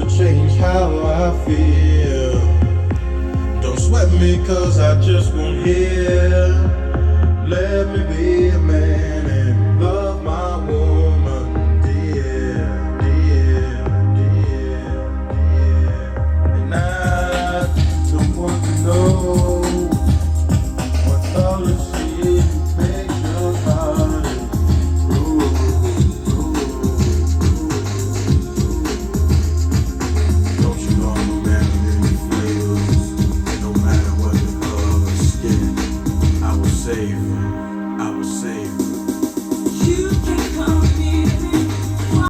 change how I feel. Don't sweat me cause I just won't hear. Let me be a man and love my woman, dear, dear, dear, dear. And I don't want to know what color she makes your heart improve. Don't you know I'm a man of many flavors? No matter what the color of skin, I will save her.